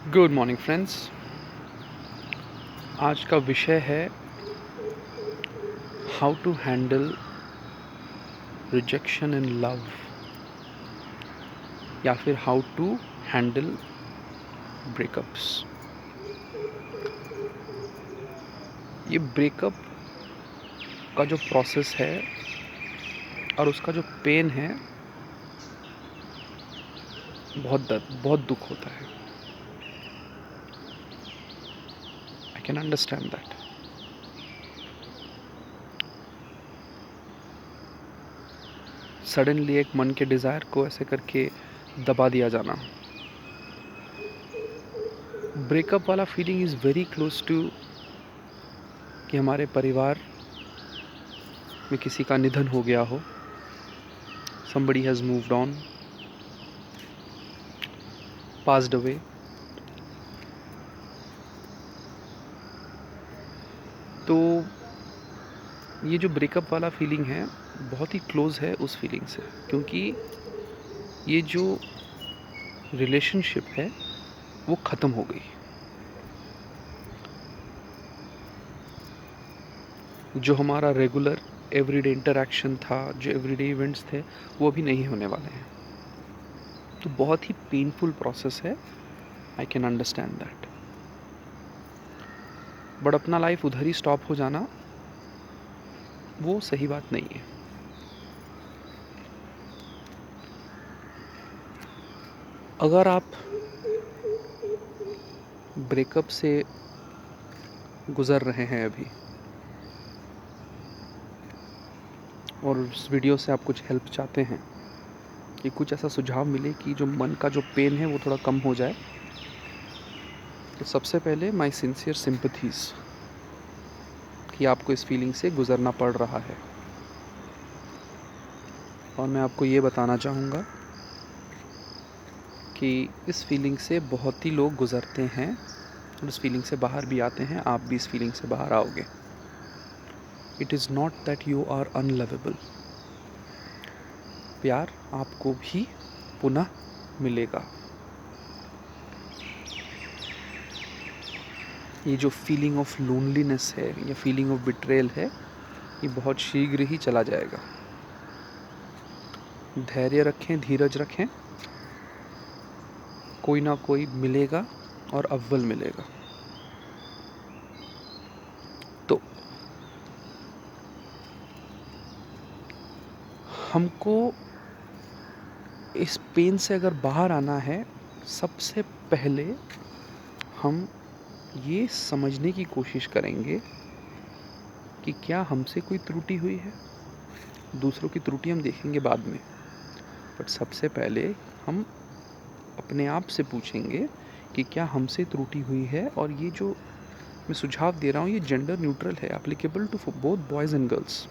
Good morning friends. आज का विषय है how to handle rejection in love, या फिर हाउ टू हैंडल ब्रेकअप्स। ये ब्रेकअप का जो प्रोसेस है और उसका जो पेन है, बहुत दर्द, बहुत दुख होता है। I can understand that. Suddenly एक मन के डिज़ायर को ऐसे करके दबा दिया जाना। ब्रेकअप वाला feeling is very close to कि हमारे परिवार में किसी का निधन हो गया हो, somebody has moved on, passed away। तो ये जो ब्रेकअप वाला फीलिंग है बहुत ही क्लोज है उस फीलिंग से, क्योंकि ये जो रिलेशनशिप है वो ख़त्म हो गई। जो हमारा रेगुलर एवरीडे इंटरेक्शन था, जो एवरीडे इवेंट्स थे, वो अभी नहीं होने वाले हैं। तो बहुत ही पेनफुल प्रोसेस है। I can understand that. But अपना लाइफ उधर ही स्टॉप हो जाना वो सही बात नहीं है। अगर आप ब्रेकअप से गुज़र रहे हैं अभी और उस वीडियो से आप कुछ हेल्प चाहते हैं कि कुछ ऐसा सुझाव मिले कि जो मन का जो पेन है वो थोड़ा कम हो जाए, तो सबसे पहले माय सिंसियर सिंपथीज़ कि आपको इस फीलिंग से गुज़रना पड़ रहा है। और मैं आपको ये बताना चाहूँगा कि इस फीलिंग से बहुत ही लोग गुज़रते हैं और उस फीलिंग से बाहर भी आते हैं। आप भी इस फीलिंग से बाहर आओगे। It is not that you are unlovable. प्यार आपको भी पुनः मिलेगा। ये जो फीलिंग ऑफ लोनलीनेस है या फीलिंग ऑफ बिट्रेयल है, ये बहुत शीघ्र ही चला जाएगा। धैर्य रखें, धीरज रखें, कोई ना कोई मिलेगा और अव्वल मिलेगा। तो हमको इस पेन से अगर बाहर आना है, सबसे पहले हम ये समझने की कोशिश करेंगे कि क्या हमसे कोई त्रुटि हुई है। दूसरों की त्रुटि हम देखेंगे बाद में, बट सबसे पहले हम अपने आप से पूछेंगे कि क्या हमसे त्रुटि हुई है। और ये जो मैं सुझाव दे रहा हूँ ये जेंडर न्यूट्रल है, applicable to both boys and girls.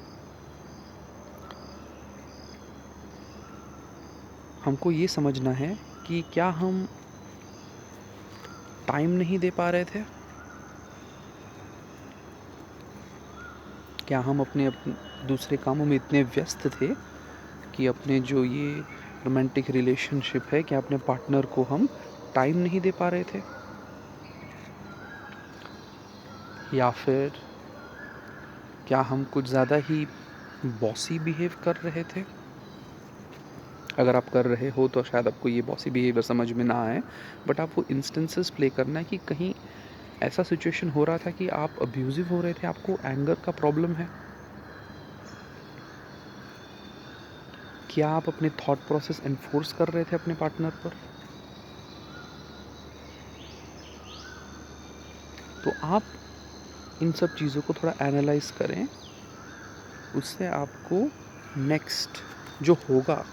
हमको ये समझना है कि क्या हम टाइम नहीं दे पा रहे थे, क्या हम अपने दूसरे कामों में इतने व्यस्त थे कि अपने जो ये रोमांटिक रिलेशनशिप है, क्या अपने पार्टनर को हम टाइम नहीं दे पा रहे थे, या फिर क्या हम कुछ ज़्यादा ही बॉसी बिहेव कर रहे थे। अगर आप कर रहे हो तो शायद आपको ये बॉसी बिहेवियर समझ में ना आए, बट आप वो इंस्टेंसेस प्ले करना है कि कहीं ऐसा सिचुएशन हो रहा था कि आप अब्यूजिव हो रहे थे, आपको एंगर का प्रॉब्लम है। क्या आप अपने थॉट प्रोसेस एनफोर्स कर रहे थे अपने पार्टनर पर। तो आप इन सब चीज़ों को थोड़ा एनालाइज करें, उससे आपको नेक्स्ट जो होगा,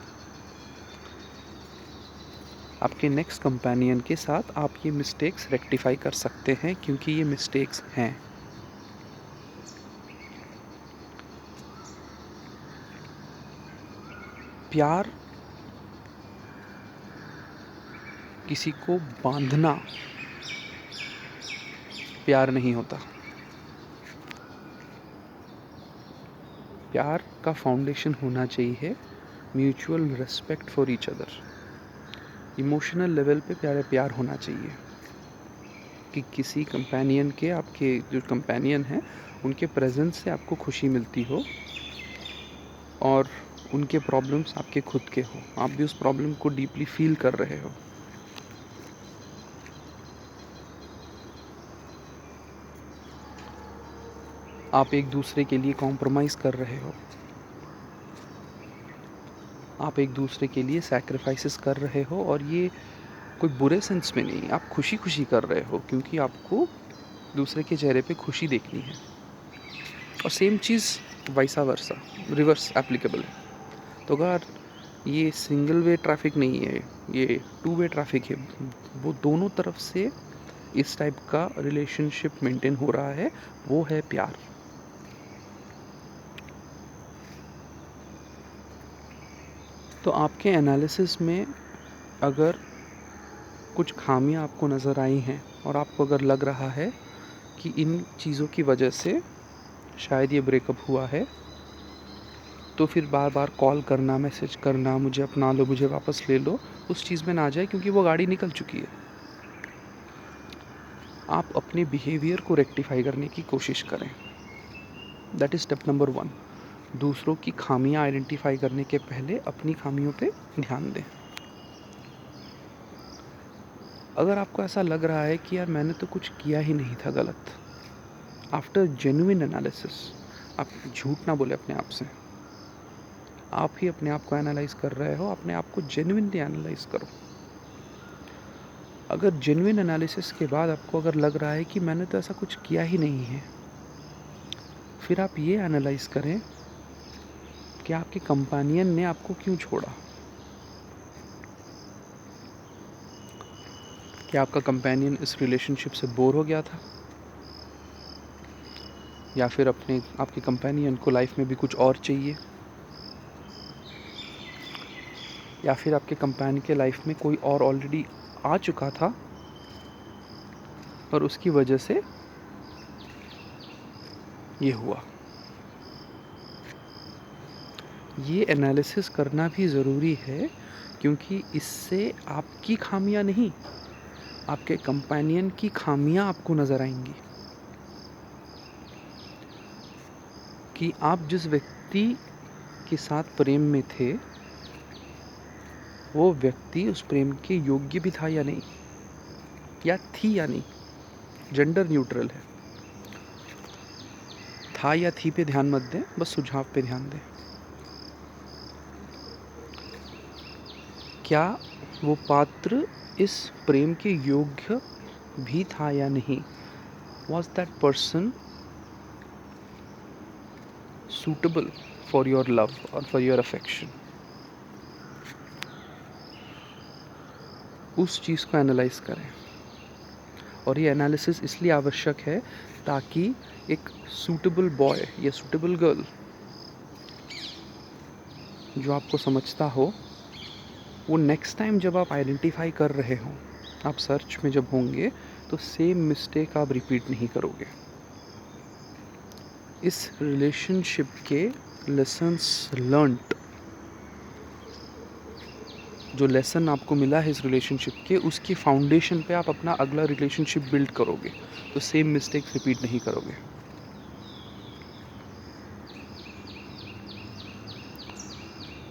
आपके नेक्स्ट कंपेनियन के साथ आप ये मिस्टेक्स रेक्टिफाई कर सकते हैं, क्योंकि ये मिस्टेक्स हैं। प्यार किसी को बांधना प्यार नहीं होता। प्यार का फाउंडेशन होना चाहिए mutual respect for each other. Emotional level पे प्यार होना चाहिए। कि किसी कंपेनियन के, आपके जो कंपेनियन हैं उनके प्रेजेंस से आपको खुशी मिलती हो और उनके प्रॉब्लम्स आपके खुद के हो, आप भी उस प्रॉब्लम को डीपली फील कर रहे हो। आप एक दूसरे के लिए कॉम्प्रोमाइज़ कर रहे हो, आप एक दूसरे के लिए सैक्रिफाइसेस कर रहे हो, और ये कोई बुरे सेंस में नहीं, आप खुशी खुशी कर रहे हो क्योंकि आपको दूसरे के चेहरे पे खुशी देखनी है। और सेम चीज़ वाइसा वर्सा, रिवर्स एप्लीकेबल है। तो अगर ये सिंगल वे ट्रैफिक नहीं है, ये टू वे ट्रैफिक है, वो दोनों तरफ से इस टाइप का रिलेशनशिप मेंटेन हो रहा है, वो है प्यार। तो आपके एनालिसिस में अगर कुछ खामियां आपको नज़र आई हैं और आपको अगर लग रहा है कि इन चीज़ों की वजह से शायद ये ब्रेकअप हुआ है, तो फिर बार बार कॉल करना, मैसेज करना, मुझे अपना लो, मुझे वापस ले लो, उस चीज़ में ना जाए क्योंकि वो गाड़ी निकल चुकी है। आप अपने बिहेवियर को रेक्टिफाई करने की कोशिश करें, दैट इज़ स्टेप नंबर 1। दूसरों की खामियां आइडेंटिफाई करने के पहले अपनी खामियों पे ध्यान दें। अगर आपको ऐसा लग रहा है कि यार मैंने तो कुछ किया ही नहीं था गलत, आफ्टर जेन्युइन एनालिसिस, आप झूठ ना बोले अपने आप से, आप ही अपने आप को एनालाइज कर रहे हो, अपने आप को जेन्युइनली एनालाइज करो। अगर जेन्युइन एनालिसिस के बाद आपको अगर लग रहा है कि मैंने तो ऐसा कुछ किया ही नहीं है, फिर आप ये एनालाइज करें कि आपके कंपेनियन ने आपको क्यों छोड़ा। क्या आपका कंपेनियन इस रिलेशनशिप से बोर हो गया था, या फिर आपके कंपेनियन को लाइफ में भी कुछ और चाहिए, या फिर आपके कंपेनियन के लाइफ में कोई और ऑलरेडी आ चुका था और उसकी वजह से ये हुआ। ये एनालिसिस करना भी ज़रूरी है क्योंकि इससे आपकी खामियां नहीं, आपके कंपेनियन की खामियां आपको नज़र आएंगी कि आप जिस व्यक्ति के साथ प्रेम में थे वो व्यक्ति उस प्रेम के योग्य भी था या नहीं, या थी या नहीं, जेंडर न्यूट्रल है। था या थी पे ध्यान मत दें, बस सुझाव पे ध्यान दें। क्या वो पात्र इस प्रेम के योग्य भी था या नहीं, was that person suitable for your love or for your affection। उस चीज़ को एनालाइज करें, और ये एनालिसिस इसलिए आवश्यक है ताकि एक सूटेबल बॉय या सूटेबल गर्ल जो आपको समझता हो, वो नेक्स्ट टाइम जब आप आइडेंटिफाई कर रहे हो, आप सर्च में जब होंगे, तो सेम मिस्टेक आप रिपीट नहीं करोगे। इस रिलेशनशिप के लेसन्स लर्नड, जो लेसन आपको मिला है इस रिलेशनशिप के, उसकी फाउंडेशन पे आप अपना अगला रिलेशनशिप बिल्ड करोगे, तो सेम मिस्टेक्स रिपीट नहीं करोगे।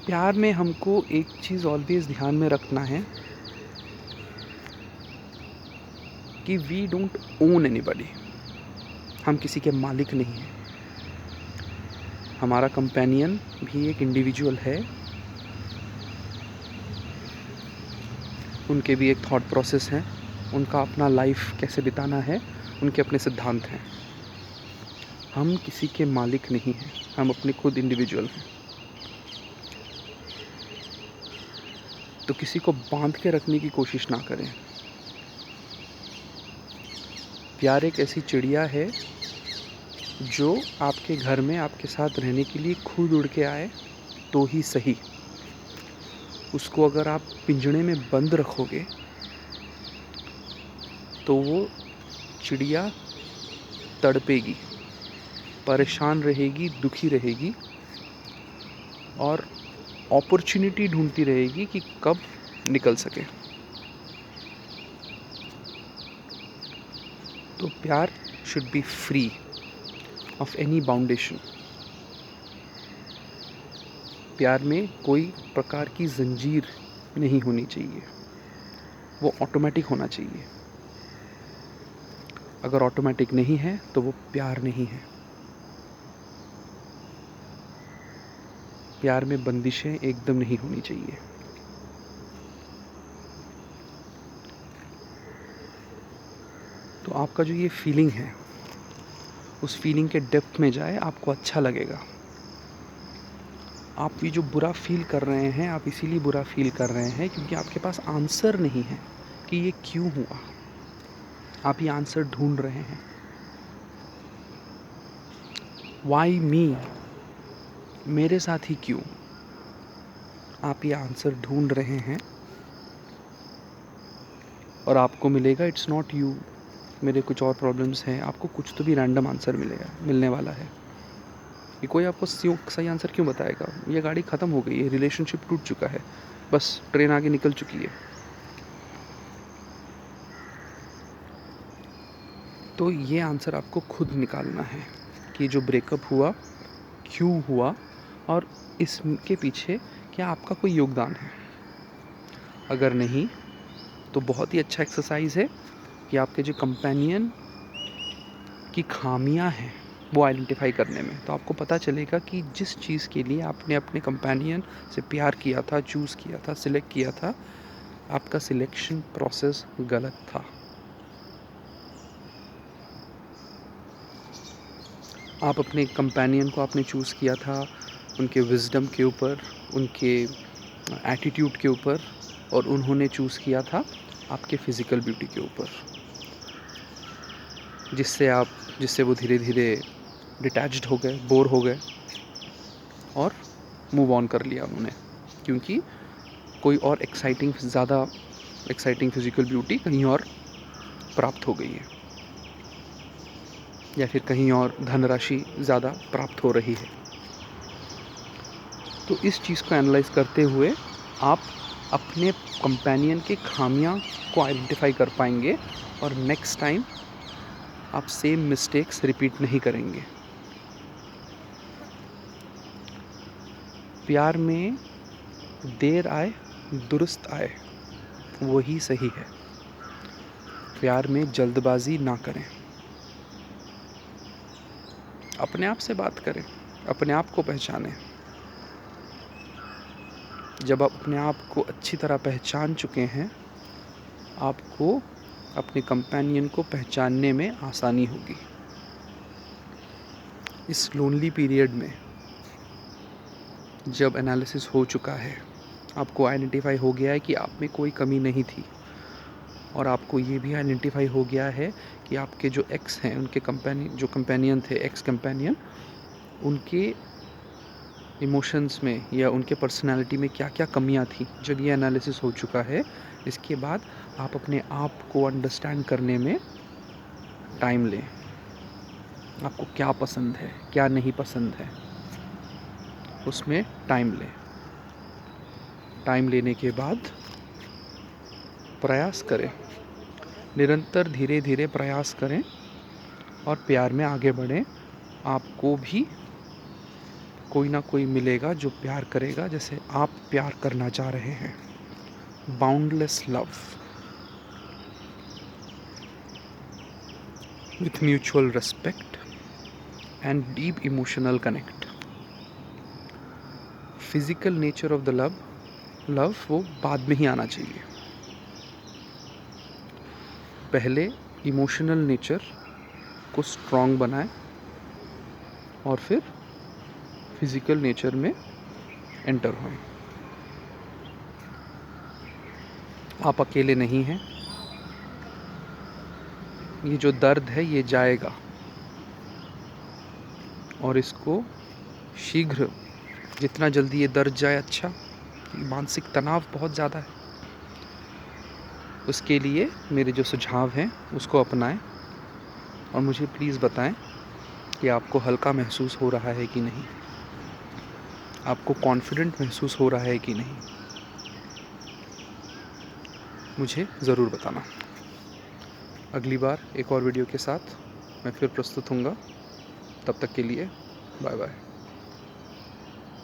प्यार में हमको एक चीज़ ऑलवेज ध्यान में रखना है कि वी डोंट ओन एनीबॉडी, हम किसी के मालिक नहीं हैं। हमारा कंपेनियन भी एक इंडिविजुअल है, उनके भी एक थॉट प्रोसेस है, उनका अपना लाइफ कैसे बिताना है, उनके अपने सिद्धांत हैं। हम किसी के मालिक नहीं हैं, हम अपने खुद इंडिविजुअल हैं। तो किसी को बांध के रखने की कोशिश ना करें। प्यार एक ऐसी चिड़िया है जो आपके घर में आपके साथ रहने के लिए खुद उड़ के आए तो ही सही। उसको अगर आप पिंजड़े में बंद रखोगे तो वो चिड़िया तड़पेगी, परेशान रहेगी, दुखी रहेगी और अपॉर्चुनिटी ढूंढती रहेगी कि कब निकल सके। तो प्यार should be free of any boundation. प्यार में कोई प्रकार की जंजीर नहीं होनी चाहिए, वो ऑटोमेटिक होना चाहिए। अगर ऑटोमेटिक नहीं है तो वो प्यार नहीं है। प्यार में बंदिशें एकदम नहीं होनी चाहिए। तो आपका जो ये फीलिंग है, उस फीलिंग के डेप्थ में जाए, आपको अच्छा लगेगा। आप ये जो बुरा फील कर रहे हैं, आप इसीलिए बुरा फील कर रहे हैं क्योंकि आपके पास आंसर नहीं है कि ये क्यों हुआ। आप ये आंसर ढूंढ रहे हैं। वाई मी, मेरे साथ ही क्यों, आप ये आंसर ढूंढ रहे हैं और आपको मिलेगा। इट्स नॉट यू, मेरे कुछ और प्रॉब्लम्स हैं। आपको कुछ तो भी रैंडम आंसर मिलने वाला है। कि कोई आपको सही आंसर क्यों बताएगा। ये गाड़ी ख़त्म हो गई है, रिलेशनशिप टूट चुका है, बस ट्रेन आगे निकल चुकी है। तो ये आंसर आपको खुद निकालना है कि जो ब्रेकअप हुआ क्यों हुआ और इसके पीछे क्या आपका कोई योगदान है। अगर नहीं तो बहुत ही अच्छा एक्सरसाइज है कि आपके जो कंपेनियन की खामियां हैं वो आइडेंटिफाई करने में। तो आपको पता चलेगा कि जिस चीज़ के लिए आपने अपने कंपेनियन से प्यार किया था, चूज़ किया था, सिलेक्ट किया था, आपका सिलेक्शन प्रोसेस गलत था। आप अपने कंपेनियन को आपने चूज़ किया था उनके विजडम के ऊपर, उनके एटीट्यूड के ऊपर, और उन्होंने चूज़ किया था आपके फ़िज़िकल ब्यूटी के ऊपर, जिससे वो धीरे धीरे डिटैच्ड हो गए, बोर हो गए और मूव ऑन कर लिया उन्होंने, क्योंकि कोई और ज़्यादा एक्साइटिंग फ़िज़िकल ब्यूटी कहीं और प्राप्त हो गई है, या फिर कहीं और धनराशि ज़्यादा प्राप्त हो रही है। तो इस चीज़ को एनालाइज करते हुए आप अपने कंपेनियन के खामियां को आइडेंटिफाई कर पाएंगे और नेक्स्ट टाइम आप सेम मिस्टेक्स रिपीट नहीं करेंगे। प्यार में देर आए दुरुस्त आए, वही सही है। प्यार में जल्दबाजी ना करें। अपने आप से बात करें, अपने आप को पहचानें। जब आप अपने आप को अच्छी तरह पहचान चुके हैं, आपको अपने कंपेनियन को पहचानने में आसानी होगी। इस लोनली पीरियड में जब एनालिसिस हो चुका है, आपको आइडेंटिफाई हो गया है कि आप में कोई कमी नहीं थी, और आपको ये भी आइडेंटिफाई हो गया है कि आपके जो एक्स हैं, उनके कंपेनियन थे, एक्स कंपेनियन, उनके इमोशंस में या उनके पर्सनालिटी में क्या क्या कमियां थी। जब ये एनालिसिस हो चुका है, इसके बाद आप अपने आप को अंडरस्टैंड करने में टाइम लें। आपको क्या पसंद है, क्या नहीं पसंद है, उसमें टाइम लें। टाइम लेने के बाद प्रयास करें, निरंतर धीरे धीरे प्रयास करें और प्यार में आगे बढ़ें। आपको भी कोई ना कोई मिलेगा जो प्यार करेगा जैसे आप प्यार करना चाह रहे हैं। Boundless love with mutual respect and deep emotional connect. Physical nature of the love वो बाद में ही आना चाहिए। पहले इमोशनल नेचर को स्ट्रॉन्ग बनाएं और फिर फिजिकल नेचर में एंटर होएं। आप अकेले नहीं हैं। ये जो दर्द है ये जाएगा, और इसको शीघ्र, जितना जल्दी ये दर्द जाए अच्छा। मानसिक तनाव बहुत ज़्यादा है, उसके लिए मेरे जो सुझाव हैं उसको अपनाएं और मुझे प्लीज़ बताएं कि आपको हल्का महसूस हो रहा है कि नहीं, आपको कॉन्फिडेंट महसूस हो रहा है कि नहीं। मुझे ज़रूर बताना। अगली बार एक और वीडियो के साथ मैं फिर प्रस्तुत होऊँगा। तब तक के लिए बाय बाय।